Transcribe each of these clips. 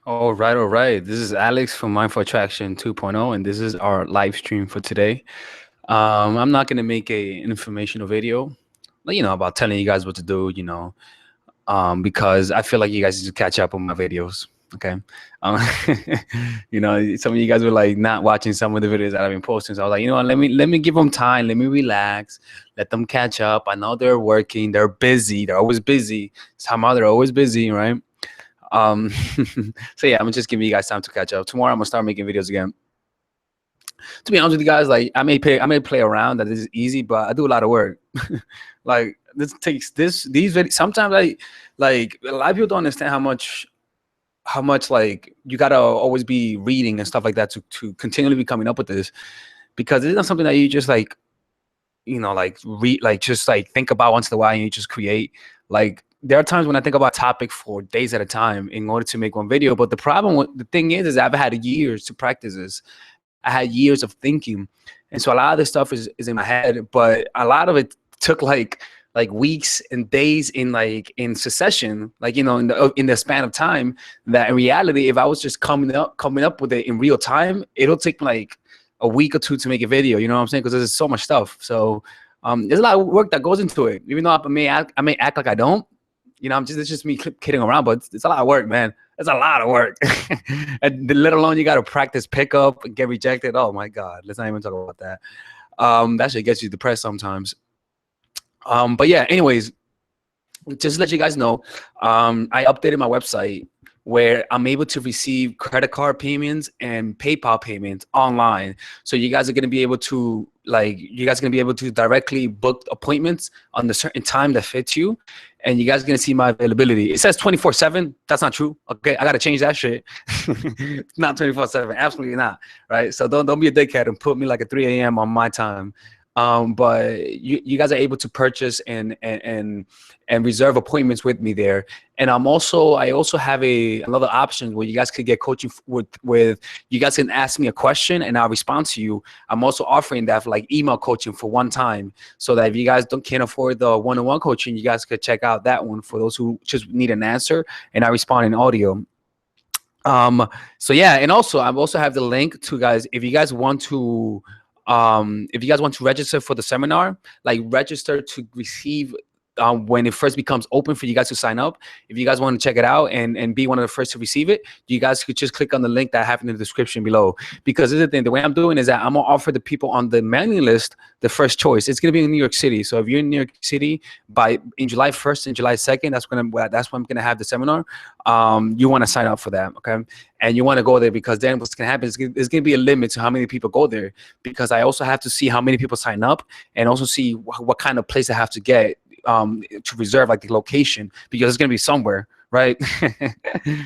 All right. This is Alex from Mindful Attraction 2.0, and this is our live stream for today. I'm not gonna make a informational video, about telling you guys what to do, because I feel like you guys need to catch up on my videos. Okay. Um, some of you guys were like not watching some of the videos that I've been posting. So I was like, let me give them time, let me relax, let them catch up. I know they're working, they're busy, they're always busy. Somehow they're always busy, right? Um, so yeah, I'm just giving you guys time to catch up. Tomorrow I'm gonna start making videos again. To be honest with you guys, like I may play around. That is easy, but I do a lot of work. Like this takes these videos. Sometimes like a lot of people don't understand how much like you gotta always be reading and stuff like that to continually be coming up with this, because it's not something that you just like like read, like just like think about once in a while and you just create. Like there are times when I think about a topic for days at a time in order to make one video. But the thing is I've had years to practice this. I had years of thinking, and so a lot of this stuff is in my head. But a lot of it took like weeks and days in succession, like in the span of time. That in reality, if I was just coming up with it in real time, it'll take like a week or two to make a video. You know what I'm saying? Because there's so much stuff. So there's a lot of work that goes into it. Even though I may act like I don't. It's just me kidding around, but it's a lot of work, man. It's a lot of work. And let alone you got to practice pickup and get rejected. Oh my God, let's not even talk about that. That shit gets you depressed sometimes. But yeah, anyways, just to let you guys know, I updated my website where I'm able to receive credit card payments and PayPal payments online. So you guys are gonna be able to directly book appointments on the certain time that fits you, and you guys are gonna see my availability. It says 24/7. That's not true. Okay, I gotta change that shit. Not 24/7. Absolutely not. Right. So don't be a dickhead and put me like at 3 a.m. on my time. But you guys are able to purchase and reserve appointments with me there. And I also have another option where you guys could get coaching with you guys can ask me a question and I'll respond to you. I'm also offering that for like email coaching for one time, so that if you guys can't afford the one-on-one coaching, you guys could check out that one for those who just need an answer and I respond in audio. So yeah, and also I also have the link to guys if you guys want to register for the seminar, like register to receive when it first becomes open for you guys to sign up. If you guys want to check it out and be one of the first to receive it, you guys could just click on the link that I have in the description below. Because this is the thing, the way I'm doing is that I'm gonna offer the people on the mailing list the first choice. It's gonna be in New York City. So if you're in New York City by in July 1st and July 2nd, that's when I'm gonna have the seminar. You want to sign up for that, okay? And you want to go there because then what's gonna happen is there's gonna be a limit to how many people go there, because I also have to see how many people sign up and also see what kind of place I have to get to reserve, like the location, because it's gonna be somewhere, right?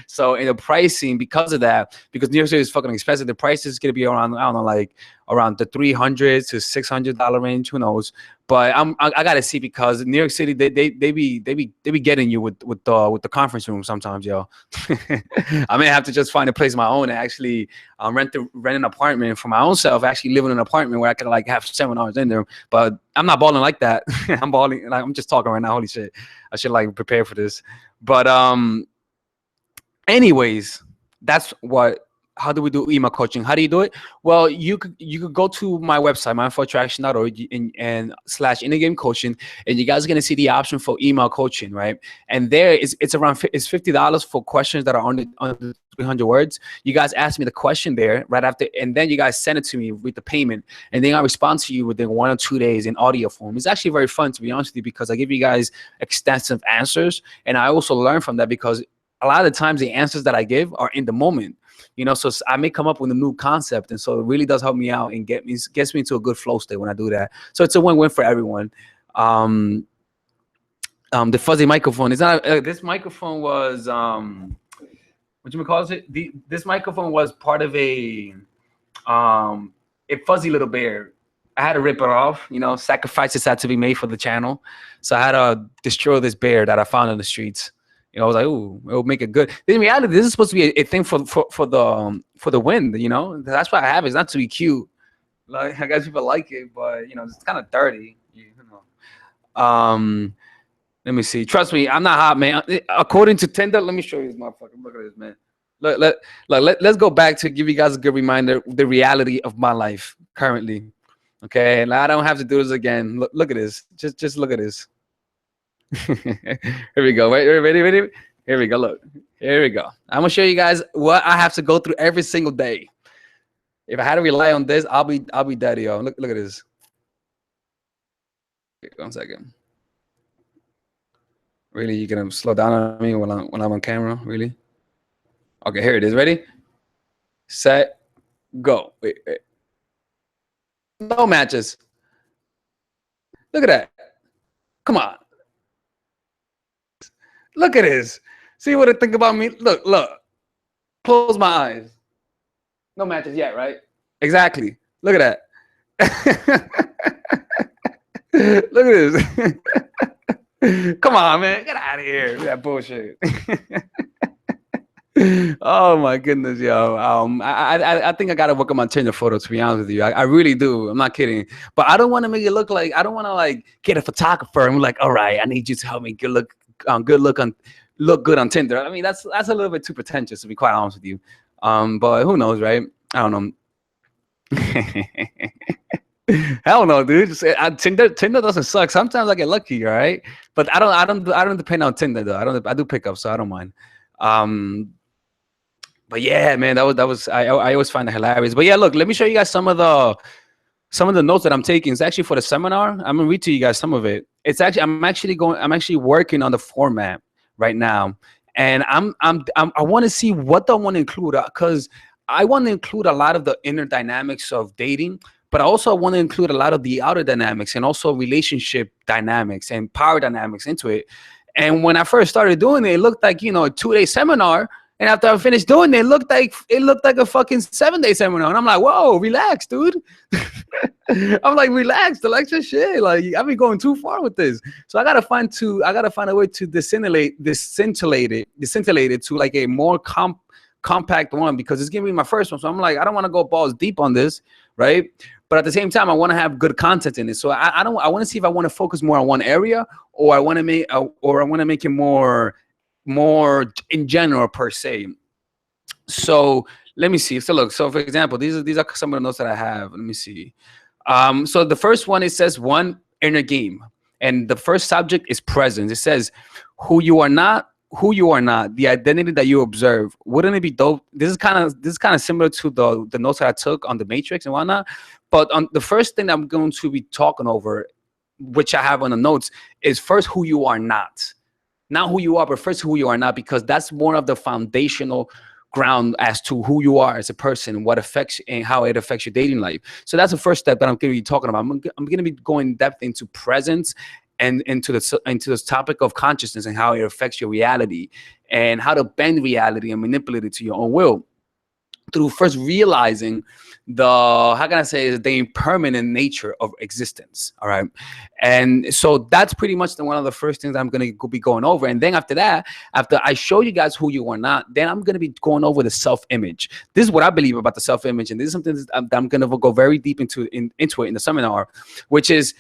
So in the pricing, because of that, because New York City is fucking expensive, the price is gonna be around, I don't know, like around the $300 to $600 range. Who knows? But I gotta see, because New York City they be getting you with the conference room sometimes, yo. I may have to just find a place of my own and actually rent an apartment for my own self. Actually live in an apartment where I can like have seminars in there. But I'm not balling like that. I'm balling like I'm just talking right now. Holy shit, I should like prepare for this. But anyways, that's what. How do we do email coaching? How do you do it? Well, you could go to my website, mindfulattraction.org, and slash inner game coaching, and you guys are gonna see the option for email coaching, right? And there is it's $50 for questions that are under 300 words. You guys ask me the question there right after, and then you guys send it to me with the payment, and then I respond to you within 1 or 2 days in audio form. It's actually very fun, to be honest with you, because I give you guys extensive answers, and I also learn from that, because a lot of the times the answers that I give are in the moment, so I may come up with a new concept, and so it really does help me out and gets me into a good flow state when I do that. So it's a win-win for everyone. The fuzzy microphone is not this microphone was what you call it, this microphone was part of a fuzzy little bear. I had to rip it off. Sacrifices had to be made for the channel, so I had to destroy this bear that I found in the streets. I was like, "Ooh, it'll make it good." In reality, this is supposed to be a thing for the wind. That's why I have it. It's not to be cute. Like, I guess people like it, but it's kind of dirty. Let me see. Trust me, I'm not hot, man. According to Tinder, let me show you this motherfucker. Look at this, man. Let's go back to give you guys a good reminder, the reality of my life currently. Okay, and I don't have to do this again. Look at this. Just look at this. Here we go. Wait, ready? Here we go. Look. Here we go. I'm gonna show you guys what I have to go through every single day. If I had to rely on this, I'll be dead, yo. Look at this. Wait, 1 second. Really, you gonna slow down on me when I'm on camera? Really? Okay, here it is. Ready? Set, go. Wait. No matches. Look at that. Come on. Look at this. See what it think about me? Look. Close my eyes. No matches yet, right? Exactly. Look at that. Look at this. Come on, man. Get out of here with that bullshit. Oh my goodness, yo. I think I gotta work on my Tinder photo, to be honest with you. I really do. I'm not kidding. But I don't want to make it look like, I don't want to like get a photographer and be like, all right, I need you to help me look good on Tinder. I mean, that's a little bit too pretentious, to be quite honest with you. But who knows, right? I don't know. Hell no, dude. Tinder doesn't suck. Sometimes I get lucky, all right. But I don't depend on Tinder though. I do pick up, so I don't mind. But yeah, man, that was I always find it hilarious. But yeah, look, let me show you guys some of the notes that I'm taking. It's actually for the seminar. I'm gonna read to you guys some of it. It's actually I'm actually working on the format right now, and I want to see what I want to include, because I want to include a lot of the inner dynamics of dating, but I also want to include a lot of the outer dynamics and also relationship dynamics and power dynamics into it. And when I first started doing it looked like, a 2-day seminar. And after I finished doing it, it looked like a fucking 7-day seminar. And I'm like, whoa, relax, dude. I'm like, relax, the lecture shit. Like, I've been going too far with this. So I gotta find a way to scintillate it to like a more compact one, because it's gonna be my first one. So I'm like, I don't want to go balls deep on this, right? But at the same time, I want to have good content in it. So I want to see if I want to focus more on one area, or I want to make it more in general per se. So let me see. So look, so for example, these are some of the notes that I have. Let me see. So the first one, it says one inner game, and the first subject is presence. It says who you are not, the identity that you observe. Wouldn't it be dope? This is kind of similar to the notes that I took on the Matrix and whatnot. But on the first thing I'm going to be talking over, which I have on the notes, is first who you are not. Not who you are, but first who you are not, because that's more of the foundational ground as to who you are as a person, what affects and how it affects your dating life. So that's the first step that I'm going to be talking about. I'm going to be going in depth into presence and into this topic of consciousness and how it affects your reality and how to bend reality and manipulate it to your own will, through first realizing the impermanent nature of existence. All right. And so that's pretty much one of the first things I'm going to be going over. And then after that, after I show you guys who you are not, then I'm going to be going over the self-image. This is what I believe about the self-image. And this is something that I'm going to go very deep into it in the seminar, which is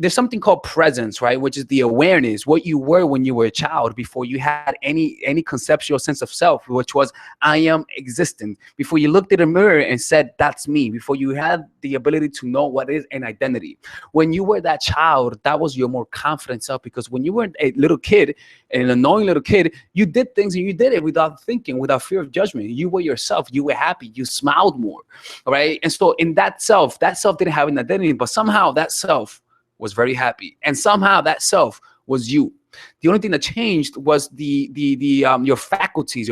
there's something called presence, right? Which is the awareness, what you were when you were a child, before you had any conceptual sense of self, which was I am existent. Before you looked at a mirror and said, that's me. Before you had the ability to know what is an identity. When you were that child, that was your more confident self, because when you were a little kid, an annoying little kid, you did things and you did it without thinking, without fear of judgment. You were yourself. You were happy. You smiled more. All right. And so in that self didn't have an identity, but somehow that self was very happy. And somehow that self was you. The only thing that changed was your faculties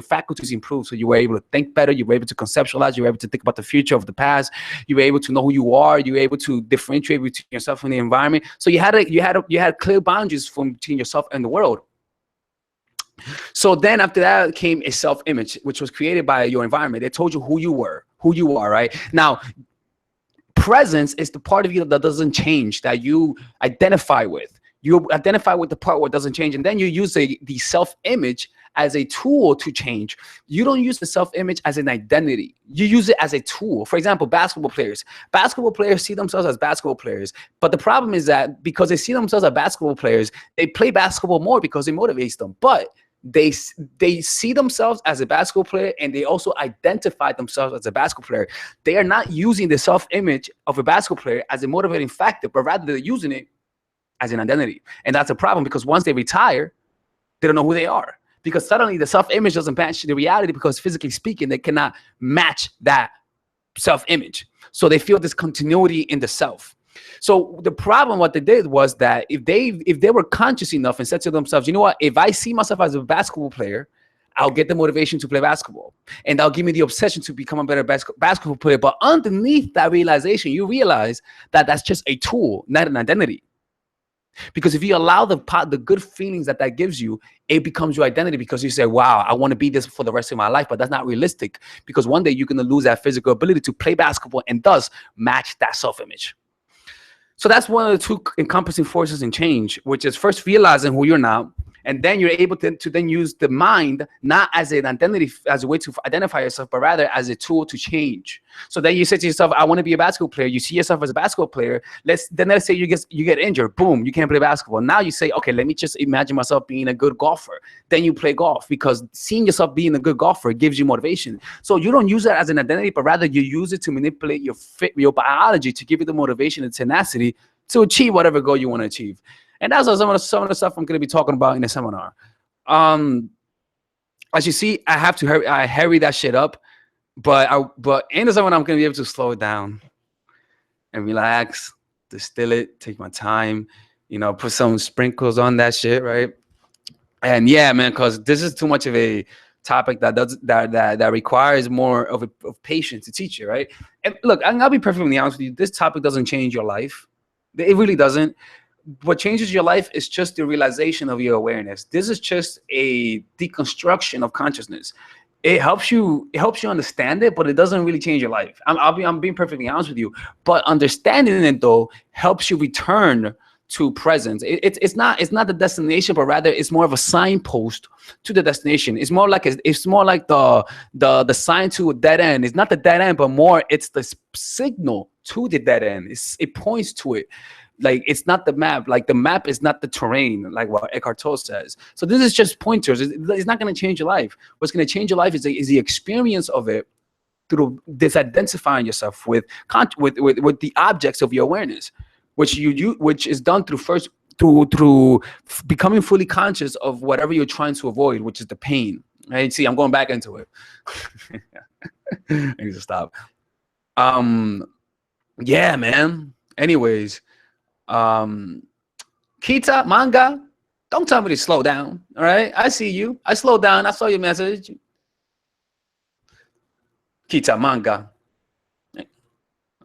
improved. So you were able to think better. You were able to conceptualize. You were able to think about the future of the past. You were able to know who you are. You were able to differentiate between yourself and the environment. So you had clear boundaries between yourself and the world. So then after that came a self-image, which was created by your environment. They told you who you were, who you are, right? Now, presence is the part of you that doesn't change, that you identify with. You identify with the part where it doesn't change, and then you use the self-image as a tool to change. You don't use the self-image as an identity. You use it as a tool. For example, basketball players see themselves as basketball players. But the problem is that because they see themselves as basketball players, they play basketball more because it motivates them. But they see themselves as a basketball player, and they also identify themselves as a basketball player. They are not using the self-image of a basketball player as a motivating factor, but rather they're using it as an identity. And that's a problem, because once they retire, they don't know who they are, because suddenly the self-image doesn't match the reality, because physically speaking, they cannot match that self-image. So they feel this continuity in the self. So the problem, what they did was that if they were conscious enough and said to themselves, you know what, if I see myself as a basketball player, I'll get the motivation to play basketball, and that'll give me the obsession to become a better basketball player. But underneath that realization, you realize that that's just a tool, not an identity. Because if you allow the good feelings that gives you, it becomes your identity, because you say, wow, I want to be this for the rest of my life. But that's not realistic, because one day you're going to lose that physical ability to play basketball and thus match that self-image. So that's one of the two encompassing forces in change, which is first realizing who you're not, and then you're able to then use the mind not as an identity, as a way to identify yourself, but rather as a tool to change. So then you say to yourself, I want to be a basketball player. You see yourself as a basketball player. Let's say you get injured. Boom, you can't play basketball. Now you say, okay, let me just imagine myself being a good golfer. Then you play golf, because seeing yourself being a good golfer gives you motivation. So you don't use that as an identity, but rather you use it to manipulate your biology, to give you the motivation and tenacity to achieve whatever goal you want to achieve. And that's some of the stuff I'm going to be talking about in the seminar. As you see, I have to hurry that shit up, but in the seminar, I'm going to be able to slow it down and relax, distill it, take my time, put some sprinkles on that shit, right? And yeah, man, because this is too much of a topic that requires more of patience to teach you, right? And look, I'll be perfectly honest with you. This topic doesn't change your life. It really doesn't. What changes your life is just the realization of your awareness. This is just a deconstruction of consciousness. It helps you understand it, but it doesn't really change your life. I'm being perfectly honest with you. But understanding it, though, helps you return to presence. It's not the destination, but rather it's more of a signpost to the destination. It's more like the sign to a dead end. It's not the dead end, but more it's the signal to the dead end. It points to it. Like, it's not the map. Like, the map is not the terrain, like what Eckhart Tolle says. So this is just pointers. It's not going to change your life. What's going to change your life is the experience of it, through this identifying yourself with the objects of your awareness, which is done through becoming fully conscious of whatever you're trying to avoid, which is the pain. Right? See, I'm going back into it. I need to stop. Yeah, man. Anyways. Kita, manga, don't tell me to slow down. All right, I see you. I slowed down. I saw your message. Kita, manga.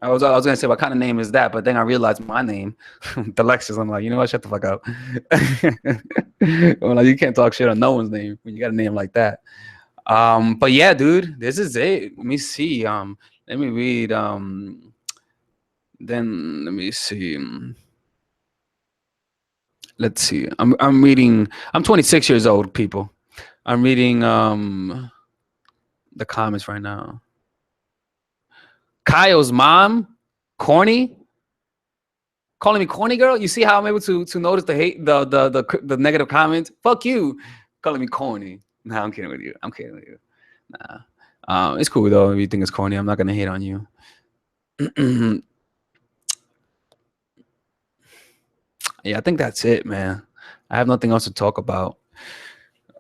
I was gonna say, what kind of name is that? But then I realized my name, Delexus. I'm like, you know what? Shut the fuck up. Well, like, you can't talk shit on no one's name when you got a name like that. But yeah, dude, this is it. Let me see. Let me read. Then let me see. Let's see. I'm reading. I'm 26 years old, people. I'm reading the comments right now. Kyle's mom, corny, calling me corny, girl. You see how I'm able to notice the hate, the negative comments? Fuck you, calling me corny. Nah, I'm kidding with you. Nah, it's cool though. If you think it's corny, I'm not gonna hate on you. Yeah, I think that's it, man. I have nothing else to talk about.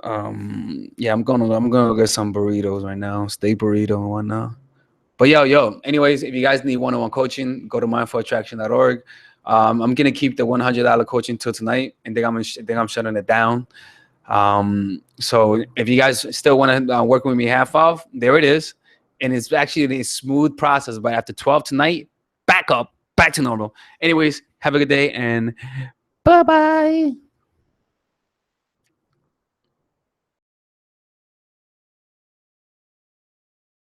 Yeah, I'm gonna go get some burritos right now, steak burrito and whatnot. But yo, anyways, if you guys need one-on-one coaching, go to mindfulattraction.org. I'm gonna keep the $100 coaching till tonight, and then I'm shutting it down. So if you guys still want to work with me half off, there it is. And it's actually a smooth process, but after 12 tonight, back to normal. Anyways, have a good day, and bye-bye.